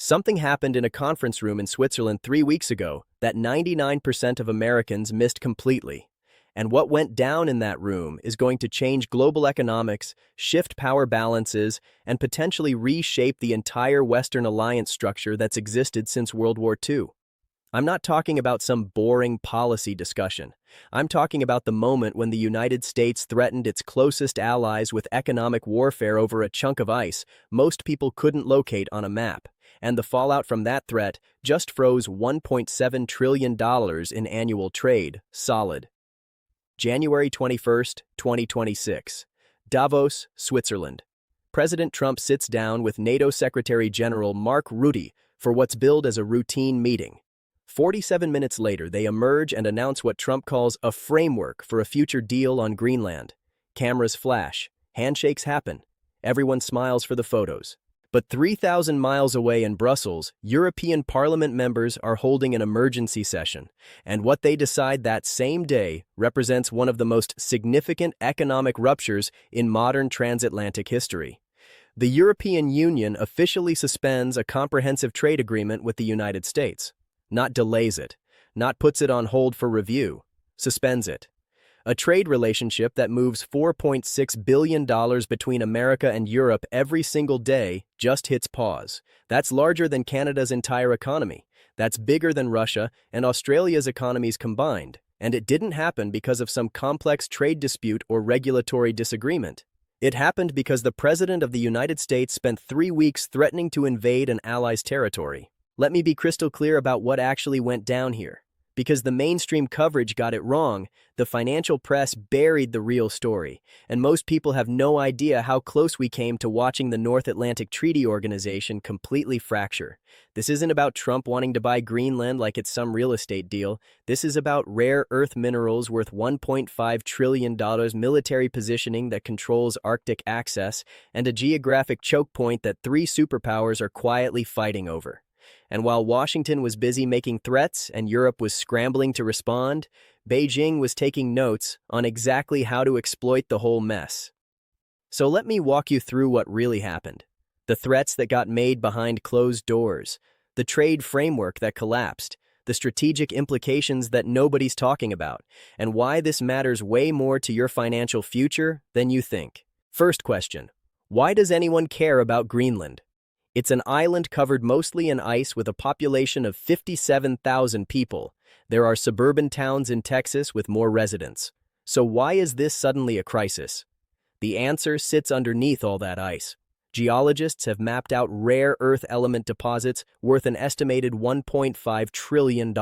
Something happened in a conference room in Switzerland 3 weeks ago that 99% of Americans missed completely. And what went down in that room is going to change global economics, shift power balances, and potentially reshape the entire Western alliance structure that's existed since World War II. I'm not talking about some boring policy discussion. I'm talking about the moment when the United States threatened its closest allies with economic warfare over a chunk of ice most people couldn't locate on a map. And the fallout from that threat just froze $1.7 trillion in annual trade, solid. January 21st, 2026. Davos, Switzerland. President Trump sits down with NATO Secretary General Mark Rutte for what's billed as a routine meeting. 47 minutes later, they emerge and announce what Trump calls a framework for a future deal on Greenland. Cameras flash, handshakes happen, everyone smiles for the photos. But 3,000 miles away in Brussels, European Parliament members are holding an emergency session, and what they decide that same day represents one of the most significant economic ruptures in modern transatlantic history. The European Union officially suspends a comprehensive trade agreement with the United States. Not delays it, not puts it on hold for review, suspends it. A trade relationship that moves $4.6 billion between America and Europe every single day just hits pause. That's larger than Canada's entire economy. That's bigger than Russia and Australia's economies combined. And it didn't happen because of some complex trade dispute or regulatory disagreement. It happened because the President of the United States spent 3 weeks threatening to invade an ally's territory. Let me be crystal clear about what actually went down here. Because the mainstream coverage got it wrong, the financial press buried the real story, and most people have no idea how close we came to watching the North Atlantic Treaty Organization completely fracture. This isn't about Trump wanting to buy Greenland like it's some real estate deal. This is about rare earth minerals worth $1.5 trillion, military positioning that controls Arctic access, and a geographic choke point that 3 superpowers are quietly fighting over. And while Washington was busy making threats and Europe was scrambling to respond, Beijing was taking notes on exactly how to exploit the whole mess. So let me walk you through what really happened. The threats that got made behind closed doors, the trade framework that collapsed, the strategic implications that nobody's talking about, and why this matters way more to your financial future than you think. First question: why does anyone care about Greenland? It's an island covered mostly in ice with a population of 57,000 people. There are suburban towns in Texas with more residents. So why is this suddenly a crisis? The answer sits underneath all that ice. Geologists have mapped out rare earth element deposits worth an estimated $1.5 trillion.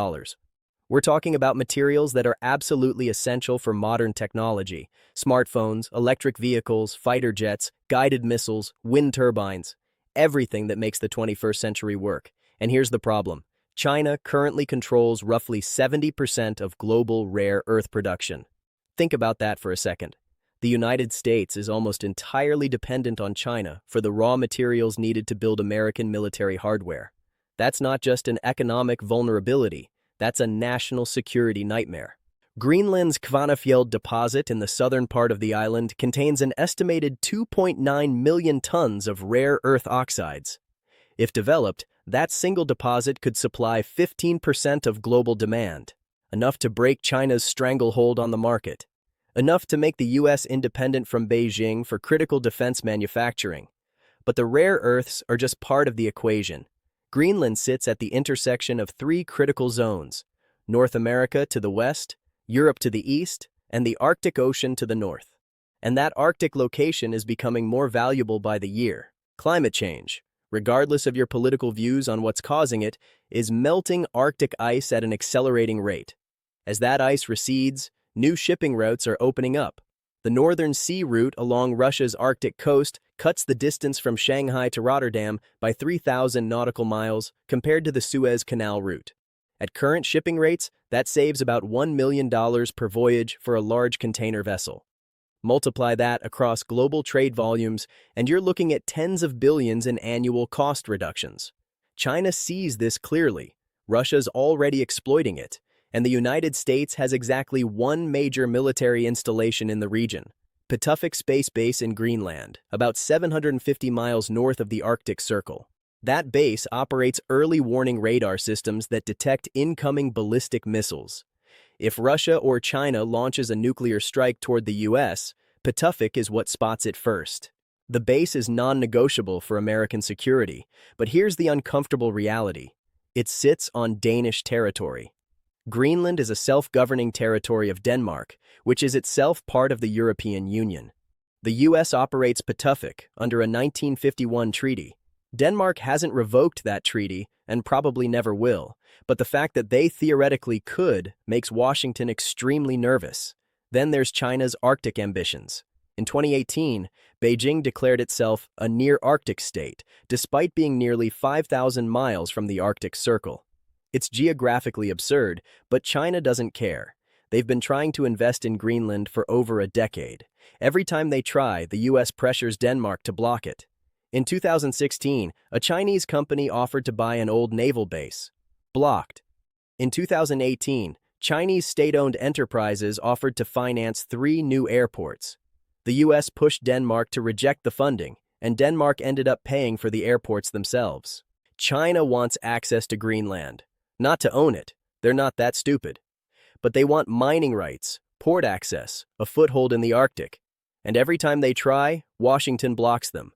We're talking about materials that are absolutely essential for modern technology: smartphones, electric vehicles, fighter jets, guided missiles, wind turbines. Everything that makes the 21st century work. And here's the problem. China currently controls roughly 70% of global rare earth production. Think about that for a second. The United States is almost entirely dependent on China for the raw materials needed to build American military hardware. That's not just an economic vulnerability, that's a national security nightmare. Greenland's Kvanefjeld deposit in the southern part of the island contains an estimated 2.9 million tons of rare earth oxides. If developed, that single deposit could supply 15% of global demand, enough to break China's stranglehold on the market, enough to make the U.S. independent from Beijing for critical defense manufacturing. But the rare earths are just part of the equation. Greenland sits at the intersection of 3 critical zones: North America to the west, Europe to the east, and the Arctic Ocean to the north. And that Arctic location is becoming more valuable by the year. Climate change, regardless of your political views on what's causing it, is melting Arctic ice at an accelerating rate. As that ice recedes, new shipping routes are opening up. The Northern Sea route along Russia's Arctic coast cuts the distance from Shanghai to Rotterdam by 3,000 nautical miles compared to the Suez Canal route. At current shipping rates, that saves about $1 million per voyage for a large container vessel. Multiply that across global trade volumes, and you're looking at tens of billions in annual cost reductions. China sees this clearly. Russia's already exploiting it, and the United States has exactly one major military installation in the region: Pituffik Space Base in Greenland, about 750 miles north of the Arctic Circle. That base operates early warning radar systems that detect incoming ballistic missiles. If Russia or China launches a nuclear strike toward the US, Patuffik is what spots it first. The base is non-negotiable for American security, but here's the uncomfortable reality. It sits on Danish territory. Greenland is a self-governing territory of Denmark, which is itself part of the European Union. The US operates Patuffik under a 1951 treaty. Denmark hasn't revoked that treaty and probably never will, but the fact that they theoretically could makes Washington extremely nervous. Then there's China's Arctic ambitions. In 2018, Beijing declared itself a near-Arctic state, despite being nearly 5,000 miles from the Arctic Circle. It's geographically absurd, but China doesn't care. They've been trying to invest in Greenland for over a decade. Every time they try, the US pressures Denmark to block it. In 2016, a Chinese company offered to buy an old naval base. Blocked. In 2018, Chinese state-owned enterprises offered to finance 3 new airports. The US pushed Denmark to reject the funding, and Denmark ended up paying for the airports themselves. China wants access to Greenland. Not to own it, they're not that stupid. But they want mining rights, port access, a foothold in the Arctic. And every time they try, Washington blocks them.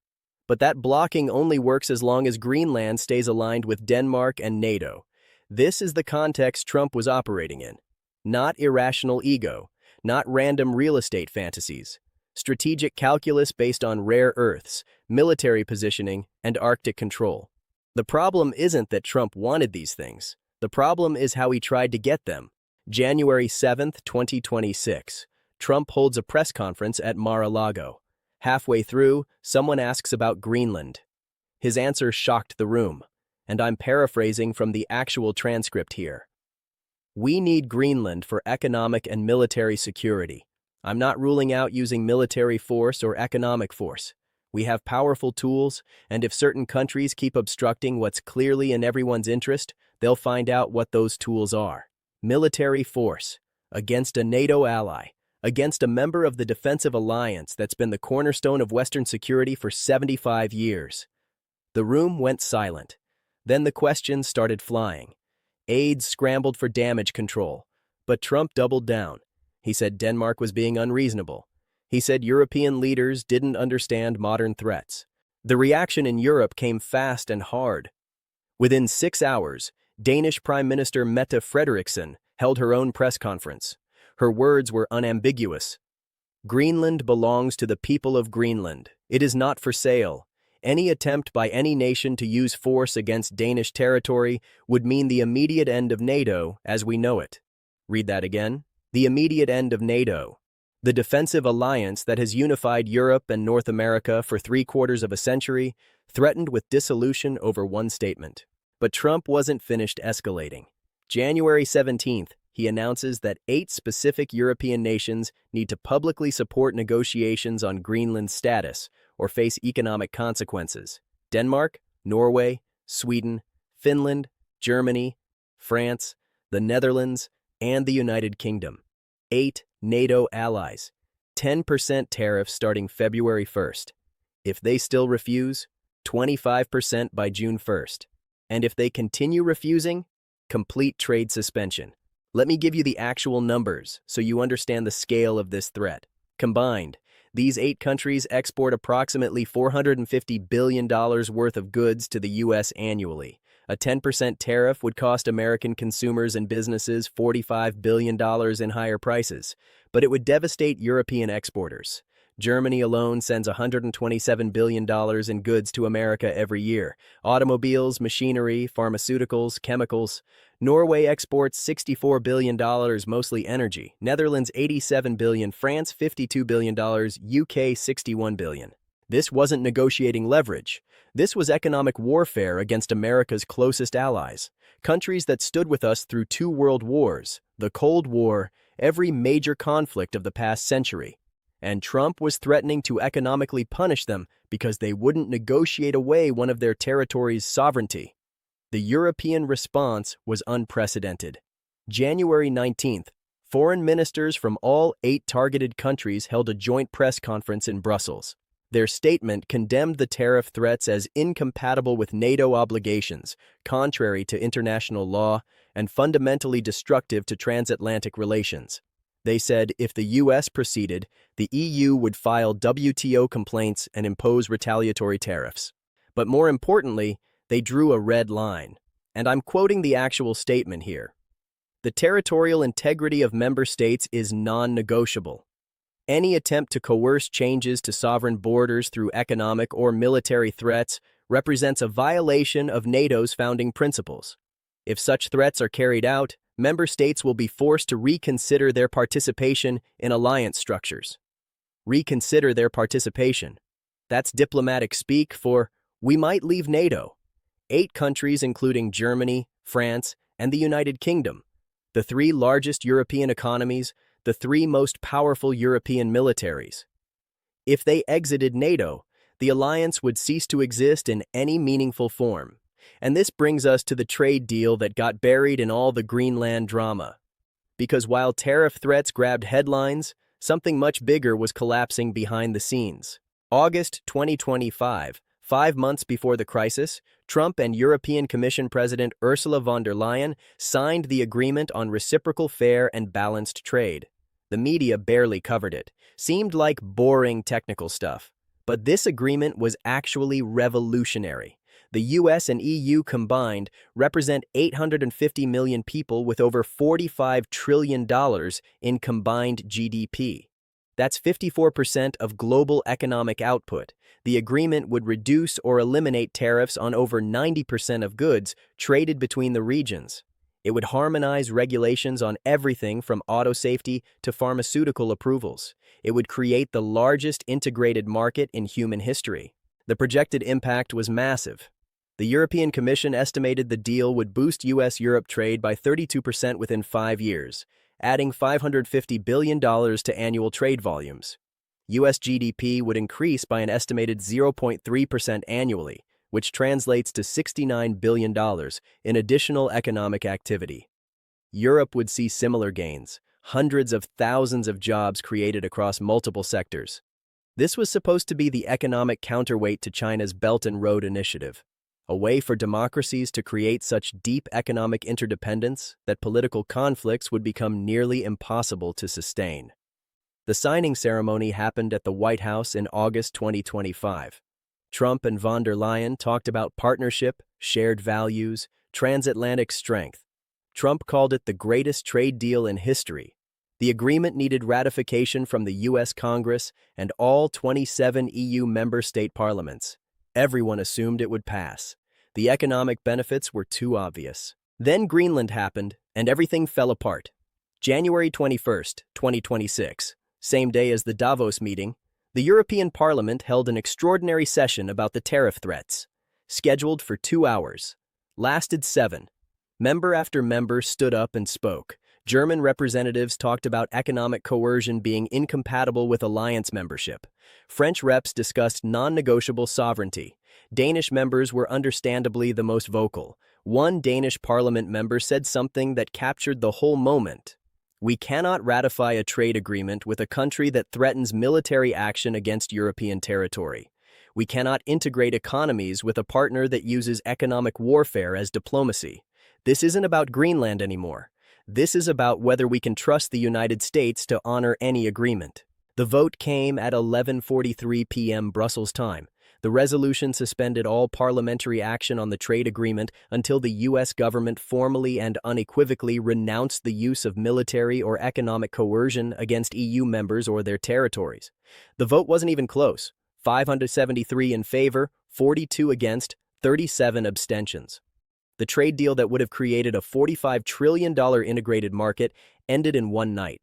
But that blocking only works as long as Greenland stays aligned with Denmark and NATO. This is the context Trump was operating in. Not irrational ego, not random real estate fantasies. Strategic calculus based on rare earths, military positioning, and Arctic control. The problem isn't that Trump wanted these things. The problem is how he tried to get them. January 7, 2026. Trump holds a press conference at Mar-a-Lago. Halfway through, someone asks about Greenland. His answer shocked the room, and I'm paraphrasing from the actual transcript here. We need Greenland for economic and military security. I'm not ruling out using military force or economic force. We have powerful tools, and if certain countries keep obstructing what's clearly in everyone's interest, they'll find out what those tools are. Military force, against a NATO ally, against a member of the defensive alliance that's been the cornerstone of Western security for 75 years. The room went silent. Then the questions started flying. Aides scrambled for damage control, but Trump doubled down. He said Denmark was being unreasonable. He said European leaders didn't understand modern threats. The reaction in Europe came fast and hard. Within 6 hours, Danish Prime Minister Mette Frederiksen held her own press conference. Her words were unambiguous. Greenland belongs to the people of Greenland. It is not for sale. Any attempt by any nation to use force against Danish territory would mean the immediate end of NATO as we know it. Read that again. The immediate end of NATO. The defensive alliance that has unified Europe and North America for 3/4 of a century, threatened with dissolution over one statement. But Trump wasn't finished escalating. January 17th, he announces that 8 specific European nations need to publicly support negotiations on Greenland's status or face economic consequences. Denmark, Norway, Sweden, Finland, Germany, France, the Netherlands, and the United Kingdom. 8 NATO allies. 10% tariffs starting February 1st. If they still refuse, 25% by June 1st. And if they continue refusing, complete trade suspension. Let me give you the actual numbers so you understand the scale of this threat. Combined, these 8 countries export approximately $450 billion worth of goods to the U.S. annually. A 10% tariff would cost American consumers and businesses $45 billion in higher prices, but it would devastate European exporters. Germany alone sends $127 billion in goods to America every year. Automobiles, machinery, pharmaceuticals, chemicals. Norway exports $64 billion, mostly energy. Netherlands $87 billion, France $52 billion, UK $61 billion. This wasn't negotiating leverage. This was economic warfare against America's closest allies. Countries that stood with us through 2 world wars, the Cold War, every major conflict of the past century. And Trump was threatening to economically punish them because they wouldn't negotiate away one of their territories' sovereignty. The European response was unprecedented. January 19th, foreign ministers from all 8 targeted countries held a joint press conference in Brussels. Their statement condemned the tariff threats as incompatible with NATO obligations, contrary to international law, and fundamentally destructive to transatlantic relations. They said if the U.S. proceeded, the EU would file WTO complaints and impose retaliatory tariffs. But more importantly, they drew a red line. And I'm quoting the actual statement here. The territorial integrity of member states is non-negotiable. Any attempt to coerce changes to sovereign borders through economic or military threats represents a violation of NATO's founding principles. If such threats are carried out, member states will be forced to reconsider their participation in alliance structures. Reconsider their participation. That's diplomatic speak for, we might leave NATO. 8 countries, including Germany, France, and the United Kingdom, the 3 largest European economies, the 3 most powerful European militaries. If they exited NATO, the alliance would cease to exist in any meaningful form. And this brings us to the trade deal that got buried in all the Greenland drama. Because while tariff threats grabbed headlines, something much bigger was collapsing behind the scenes. August 2025, 5 months before the crisis, Trump and European Commission President Ursula von der Leyen signed the agreement on reciprocal fair and balanced trade. The media barely covered it. Seemed like boring technical stuff. But this agreement was actually revolutionary. The US and EU combined represent 850 million people with over $45 trillion in combined GDP. That's 54% of global economic output. The agreement would reduce or eliminate tariffs on over 90% of goods traded between the regions. It would harmonize regulations on everything from auto safety to pharmaceutical approvals. It would create the largest integrated market in human history. The projected impact was massive. The European Commission estimated the deal would boost US-Europe trade by 32% within 5 years, adding $550 billion to annual trade volumes. US GDP would increase by an estimated 0.3% annually, which translates to $69 billion in additional economic activity. Europe would see similar gains, hundreds of thousands of jobs created across multiple sectors. This was supposed to be the economic counterweight to China's Belt and Road Initiative, a way for democracies to create such deep economic interdependence that political conflicts would become nearly impossible to sustain. The signing ceremony happened at the White House in August 2025. Trump and von der Leyen talked about partnership, shared values, transatlantic strength. Trump called it the greatest trade deal in history. The agreement needed ratification from the U.S. Congress and all 27 EU member state parliaments. Everyone assumed it would pass. The economic benefits were too obvious. Then Greenland happened, and everything fell apart. January 21st, 2026, same day as the Davos meeting, the European Parliament held an extraordinary session about the tariff threats. Scheduled for 2 hours. Lasted 7. Member after member stood up and spoke. German representatives talked about economic coercion being incompatible with alliance membership. French reps discussed non-negotiable sovereignty. Danish members were understandably the most vocal. One Danish parliament member said something that captured the whole moment. We cannot ratify a trade agreement with a country that threatens military action against European territory. We cannot integrate economies with a partner that uses economic warfare as diplomacy. This isn't about Greenland anymore. This is about whether we can trust the United States to honor any agreement. The vote came at 11:43 p.m. Brussels time. The resolution suspended all parliamentary action on the trade agreement until the U.S. government formally and unequivocally renounced the use of military or economic coercion against EU members or their territories. The vote wasn't even close. 573 in favor, 42 against, 37 abstentions. The trade deal that would have created a $45 trillion integrated market ended in one night.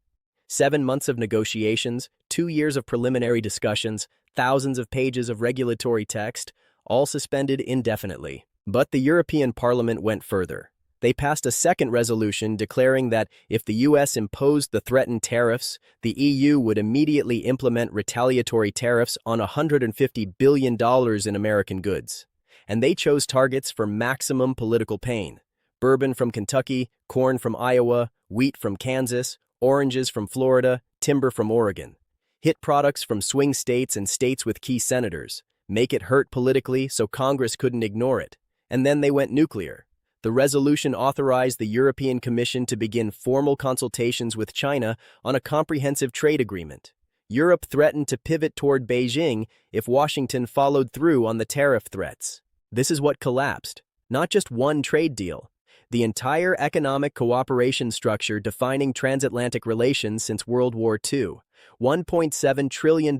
7 months of negotiations, 2 years of preliminary discussions, thousands of pages of regulatory text, all suspended indefinitely. But the European Parliament went further. They passed a second resolution declaring that if the U.S. imposed the threatened tariffs, the EU would immediately implement retaliatory tariffs on $150 billion in American goods. And they chose targets for maximum political pain. Bourbon from Kentucky, corn from Iowa, wheat from Kansas, oranges from Florida, timber from Oregon. hit products from swing states and states with key senators, make it hurt politically so Congress couldn't ignore it, and then they went nuclear. The resolution authorized the European Commission to begin formal consultations with China on a comprehensive trade agreement. Europe threatened to pivot toward Beijing if Washington followed through on the tariff threats. This is what collapsed. Not just one trade deal. The entire economic cooperation structure defining transatlantic relations since World War II. $1.7 trillion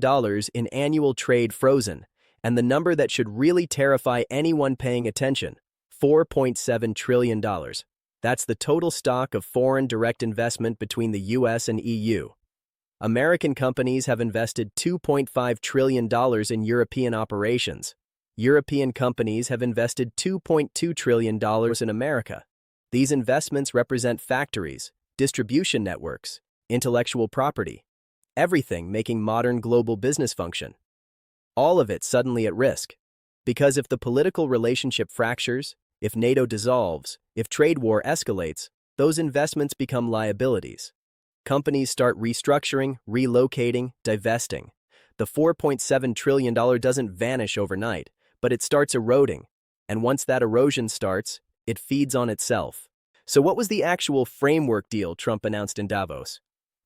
in annual trade frozen, and the number that should really terrify anyone paying attention, $4.7 trillion. That's the total stock of foreign direct investment between the US and EU. American companies have invested $2.5 trillion in European operations. European companies have invested $2.2 trillion in America. These investments represent factories, distribution networks, intellectual property, everything making modern global business function. All of it suddenly at risk. Because if the political relationship fractures, if NATO dissolves, if trade war escalates, those investments become liabilities. Companies start restructuring, relocating, divesting. The $4.7 trillion doesn't vanish overnight, but it starts eroding. And once that erosion starts, it feeds on itself. So what was the actual framework deal Trump announced in Davos?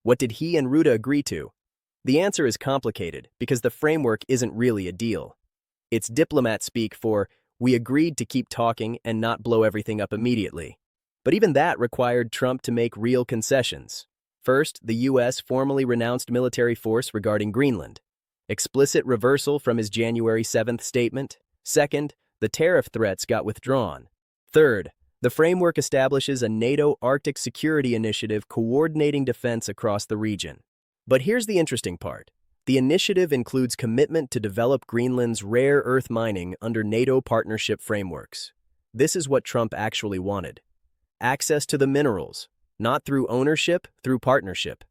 What did he and Rutte agree to? The answer is complicated because the framework isn't really a deal. It's diplomat speak for, we agreed to keep talking and not blow everything up immediately. But even that required Trump to make real concessions. First, the U.S. formally renounced military force regarding Greenland. Explicit reversal from his January 7th statement. Second, the tariff threats got withdrawn. Third, the framework establishes a NATO Arctic Security Initiative coordinating defense across the region. But here's the interesting part. The initiative includes commitment to develop Greenland's rare earth mining under NATO partnership frameworks. This is what Trump actually wanted. Access to the minerals, not through ownership, through partnership.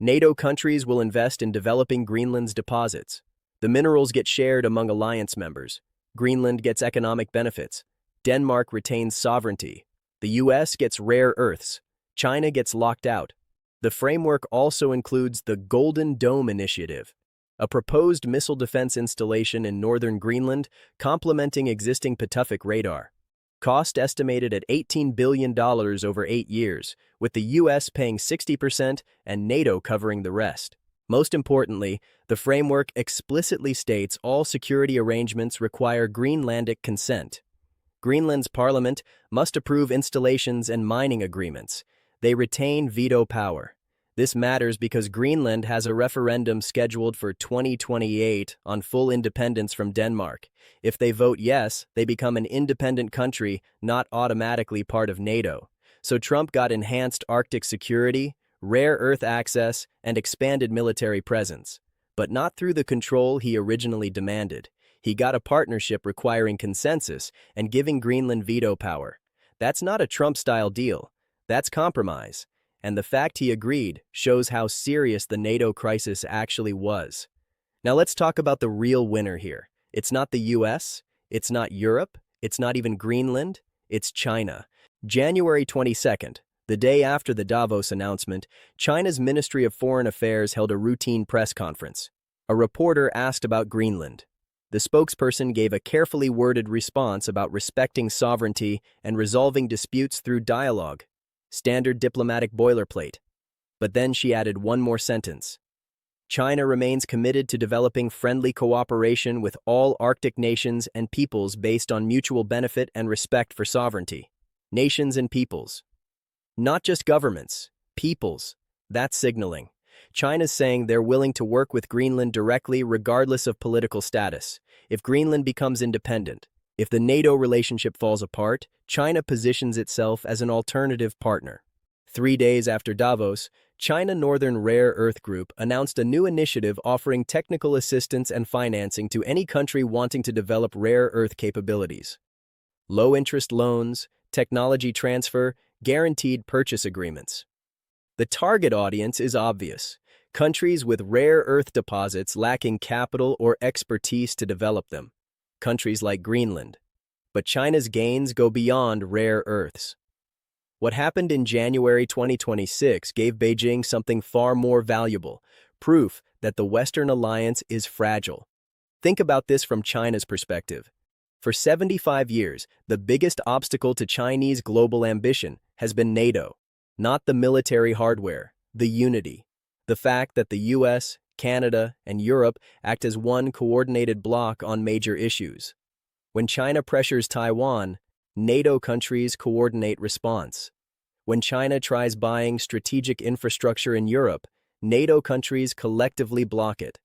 NATO countries will invest in developing Greenland's deposits. The minerals get shared among alliance members. Greenland gets economic benefits. Denmark retains sovereignty. The U.S. gets rare earths. China gets locked out. The framework also includes the Golden Dome Initiative, a proposed missile defense installation in northern Greenland complementing existing Pituffik radar. Cost estimated at $18 billion over 8 years, with the U.S. paying 60% and NATO covering the rest. Most importantly, the framework explicitly states all security arrangements require Greenlandic consent. Greenland's parliament must approve installations and mining agreements. They retain veto power. This matters because Greenland has a referendum scheduled for 2028 on full independence from Denmark. If they vote yes, they become an independent country, not automatically part of NATO. So Trump got enhanced Arctic security, rare earth access, and expanded military presence. But not through the control he originally demanded. He got a partnership requiring consensus and giving Greenland veto power. That's not a Trump-style deal. That's compromise. And the fact he agreed shows how serious the NATO crisis actually was. Now let's talk about the real winner here. It's not the US, it's not Europe, it's not even Greenland, it's China. January 22nd, the day after the Davos announcement, China's Ministry of Foreign Affairs held a routine press conference. A reporter asked about Greenland. The spokesperson gave a carefully worded response about respecting sovereignty and resolving disputes through dialogue. Standard diplomatic boilerplate. But then she added one more sentence. China remains committed to developing friendly cooperation with all Arctic nations and peoples based on mutual benefit and respect for sovereignty. Nations and peoples. Not just governments, peoples. That's signaling. China's saying they're willing to work with Greenland directly regardless of political status. If Greenland becomes independent, if the NATO relationship falls apart, China positions itself as an alternative partner. 3 days after Davos, China Northern Rare Earth Group announced a new initiative offering technical assistance and financing to any country wanting to develop rare earth capabilities. Low-interest loans, technology transfer, guaranteed purchase agreements. The target audience is obvious. Countries with rare earth deposits lacking capital or expertise to develop them. Countries like Greenland. But China's gains go beyond rare earths. What happened in January 2026 gave Beijing something far more valuable, proof that the Western alliance is fragile. Think about this from China's perspective. For 75 years, the biggest obstacle to Chinese global ambition has been NATO, not the military hardware, the unity. The fact that the US, Canada, and Europe act as one coordinated bloc on major issues. When China pressures Taiwan, NATO countries coordinate response. When China tries buying strategic infrastructure in Europe, NATO countries collectively block it.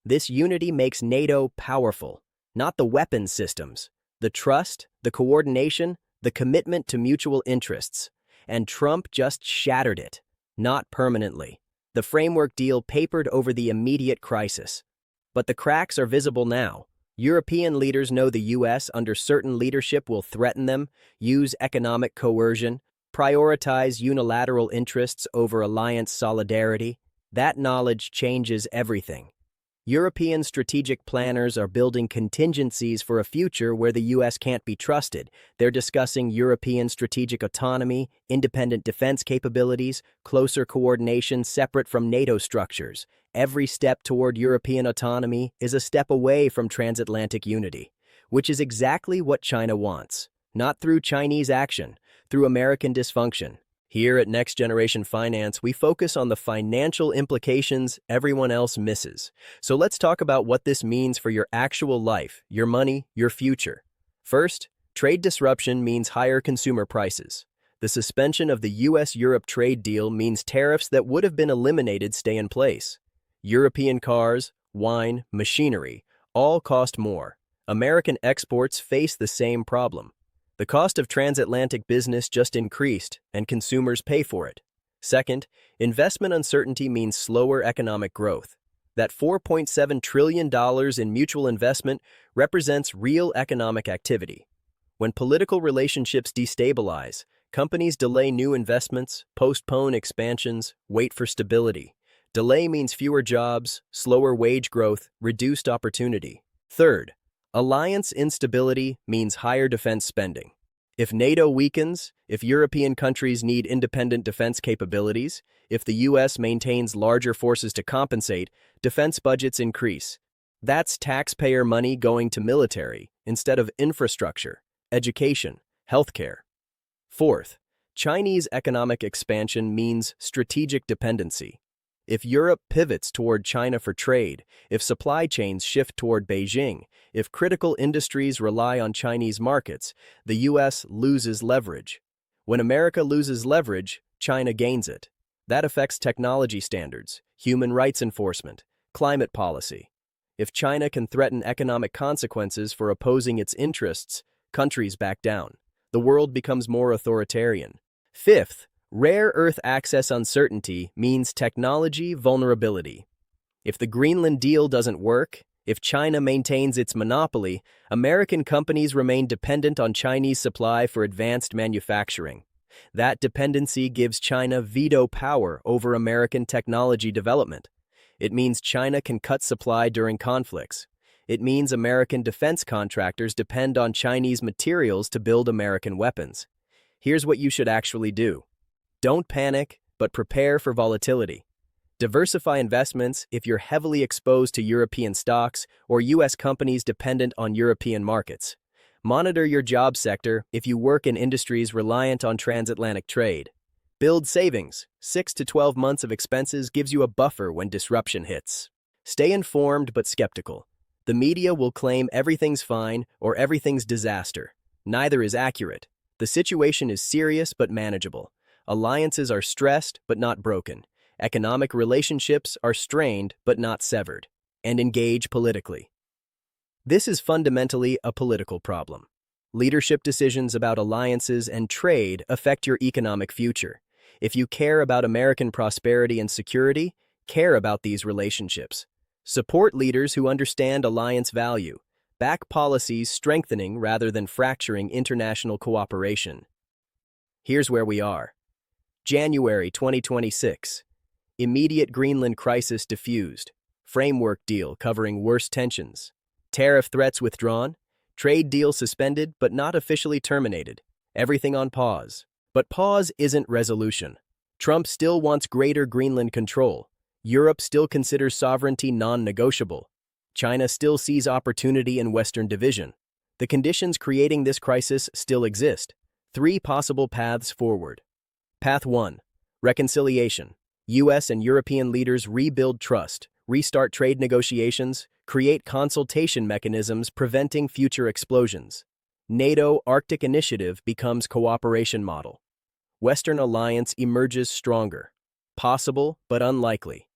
This unity makes NATO powerful, not the weapons systems, the trust, the coordination, the commitment to mutual interests. And Trump just shattered it, not permanently. The framework deal papered over the immediate crisis. But the cracks are visible now. European leaders know the US under certain leadership will threaten them, use economic coercion, prioritize unilateral interests over alliance solidarity. That knowledge changes everything. European strategic planners are building contingencies for a future where the US can't be trusted. They're discussing European strategic autonomy, independent defense capabilities, closer coordination separate from NATO structures. Every step toward European autonomy is a step away from transatlantic unity, which is exactly what China wants. Not through Chinese action, through American dysfunction. Here at Next Generation Finance, we focus on the financial implications everyone else misses. So let's talk about what this means for your actual life, your money, your future. First, trade disruption means higher consumer prices. The suspension of the US-Europe trade deal means tariffs that would have been eliminated stay in place. European cars, wine, machinery, all cost more. American exports face the same problem. The cost of transatlantic business just increased, and consumers pay for it. Second, investment uncertainty means slower economic growth. That $4.7 trillion in mutual investment represents real economic activity. When political relationships destabilize, companies delay new investments, postpone expansions, wait for stability. Delay means fewer jobs, slower wage growth, reduced opportunity. Third, alliance instability means higher defense spending. If NATO weakens, if European countries need independent defense capabilities, if the US maintains larger forces to compensate, defense budgets increase. That's taxpayer money going to military instead of infrastructure, education, healthcare. Fourth, Chinese economic expansion means strategic dependency. If Europe pivots toward China for trade, if supply chains shift toward Beijing, if critical industries rely on Chinese markets, the US loses leverage. When America loses leverage, China gains it. That affects technology standards, human rights enforcement, climate policy. If China can threaten economic consequences for opposing its interests, countries back down. The world becomes more authoritarian. Fifth, rare earth access uncertainty means technology vulnerability. If the Greenland deal doesn't work, if China maintains its monopoly, American companies remain dependent on Chinese supply for advanced manufacturing. That dependency gives China veto power over American technology development. It means China can cut supply during conflicts. It means American defense contractors depend on Chinese materials to build American weapons. Here's what you should actually do. Don't panic, but prepare for volatility. Diversify investments if you're heavily exposed to European stocks or U.S. companies dependent on European markets. Monitor your job sector if you work in industries reliant on transatlantic trade. Build savings. 6 to 12 months of expenses gives you a buffer when disruption hits. Stay informed but skeptical. The media will claim everything's fine or everything's disaster. Neither is accurate. The situation is serious but manageable. Alliances are stressed but not broken. Economic relationships are strained but not severed. And engage politically. This is fundamentally a political problem. Leadership decisions about alliances and trade affect your economic future. If you care about American prosperity and security, care about these relationships. Support leaders who understand alliance value. Back policies strengthening rather than fracturing international cooperation. Here's where we are. January 2026. Immediate Greenland crisis diffused. Framework deal covering worst tensions. Tariff threats withdrawn. Trade deal suspended but not officially terminated. Everything on pause. But pause isn't resolution. Trump still wants greater Greenland control. Europe still considers sovereignty non-negotiable. China still sees opportunity in Western division. The conditions creating this crisis still exist. 3 possible paths forward. Path 1. Reconciliation. U.S. and European leaders rebuild trust, restart trade negotiations, create consultation mechanisms preventing future explosions. NATO Arctic Initiative becomes cooperation model. Western alliance emerges stronger. Possible but unlikely.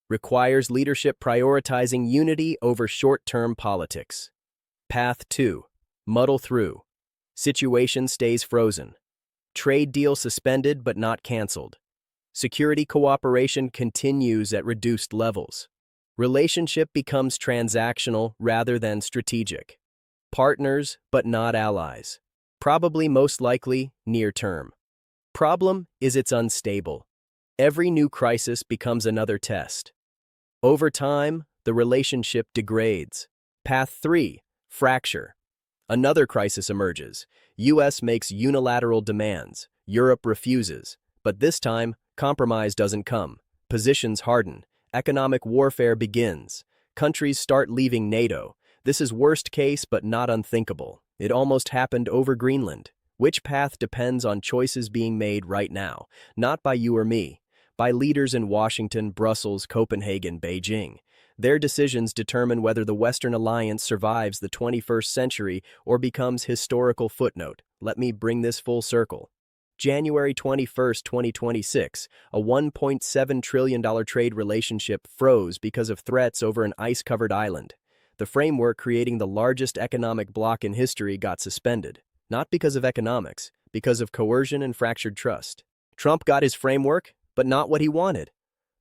Requires leadership prioritizing unity over short-term politics. Path 2. Muddle through. Situation stays frozen. Trade deal suspended but not canceled. Security cooperation continues at reduced levels. Relationship becomes transactional rather than strategic. Partners but not allies. Probably most likely near term. Problem is it's unstable. Every new crisis becomes another test. Over time, the relationship degrades. Path 3. Fracture. Another crisis emerges. U.S. makes unilateral demands. Europe refuses. But this time, compromise doesn't come. Positions harden. Economic warfare begins. Countries start leaving NATO. This is worst case but not unthinkable. It almost happened over Greenland. Which path depends on choices being made right now, not by you or me, by leaders in Washington, Brussels, Copenhagen, Beijing. Their decisions determine whether the Western alliance survives the 21st century or becomes historical footnote. Let me bring this full circle. January 21, 2026, a $1.7 trillion trade relationship froze because of threats over an ice-covered island. The framework creating the largest economic bloc in history got suspended. Not because of economics, because of coercion and fractured trust. Trump got his framework, but not what he wanted.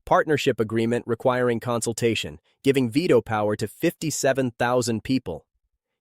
Partnership agreement requiring consultation, giving veto power to 57,000 people.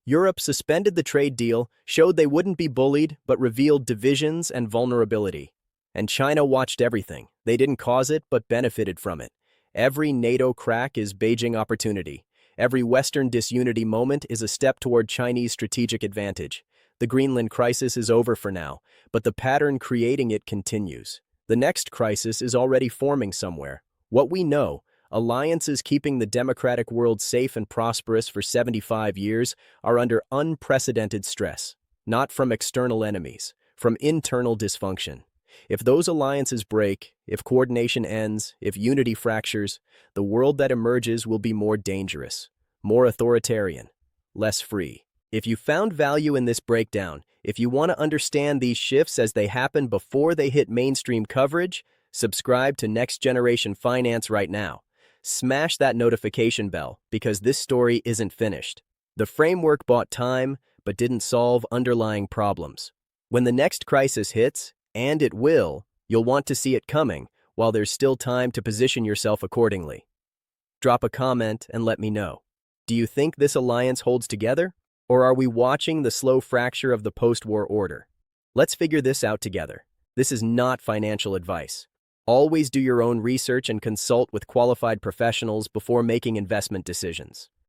Europe suspended the trade deal, showed they wouldn't be bullied, but revealed divisions and vulnerability. And China watched everything. They didn't cause it, but benefited from it. Every NATO crack is Beijing opportunity. Every Western disunity moment is a step toward Chinese strategic advantage. The Greenland crisis is over for now, but the pattern creating it continues. The next crisis is already forming somewhere. What we know, alliances keeping the democratic world safe and prosperous for 75 years, are under unprecedented stress. Not from external enemies, from internal dysfunction. If those alliances break, if coordination ends, if unity fractures, the world that emerges will be more dangerous, more authoritarian, less free. If you found value in this breakdown, if you want to understand these shifts as they happen before they hit mainstream coverage, subscribe to Next Generation Finance right now. Smash that notification bell because this story isn't finished. The framework bought time but didn't solve underlying problems. When the next crisis hits, and it will, you'll want to see it coming while there's still time to position yourself accordingly. Drop a comment and let me know. Do you think this alliance holds together? Or are we watching the slow fracture of the post-war order? Let's figure this out together. This is not financial advice. Always do your own research and consult with qualified professionals before making investment decisions.